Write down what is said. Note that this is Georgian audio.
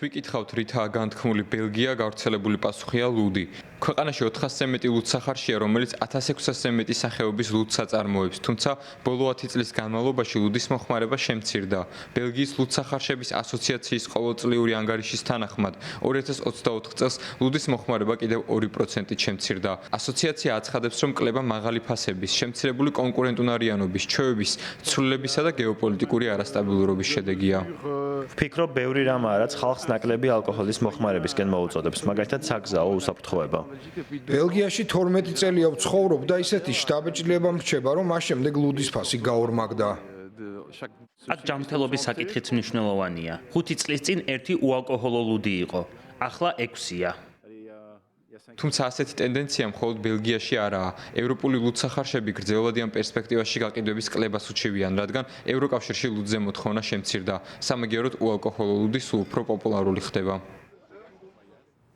ვიკითხავთ, რითაა განთქმული ბელგია, გავრცელებული პასუხია ლუდი. ქვეყანაში 400-ზე მეტი ლუდსახარშია, რომელიც 1600-ზე მეტი სახეობის ლუდს აწარმოებს, თუმცა ბოლო 10 წლის განმავლობაში ლუდის მოხმარება შემცირდა. ბელგიის ლუდსახარშების ასოციაციის ყოველწლიური ანგარიშის თანახმად, 2024 წელს ლუდის მოხმარება კიდევ 2%-ით შემცირდა. ასოციაცია აცხადებს, რომ კლება მაღალი ფასების, შემცირებული კონკურენტუნარიანობის, ჩვევების, ცვლილებისა და გეოპოლიტიკური არასტაბილურობის შედეგია. ვფიქრობ, ბევრი რამაა, რაც ხალხს ნაკლები ალკოჰოლის მოხმარებისკენ მოუწოდებს, მაგალითად საგზაო უსაფრთხოება. ბელგიაში 12 წელია ვცხოვრობ და ისეთი შთაბეჭდილება მრჩება, რომ მას შემდეგ ლუდის ფასი გაორმაგდა. აქ ჯანმრთელობის საკითხიც მნიშვნელოვანია. 5 წლის წინ ერთი უალკოჰოლო ლუდი იყო, ახლა 6-ია. თუმცა ასეთი ტენდენცია მხოლოდ ბელგიაში არაა. ევროპული ლუდსახარშები გრძელვადიან პერსპექტივაში გაყიდვების კლებას უჩივიან, რადგან ევროკავშირში ლუდზე მოთხოვნა შემცირდა. სამაგიეროდ უალკოჰოლო ლუდი სულ უფრო პოპულარული ხდება.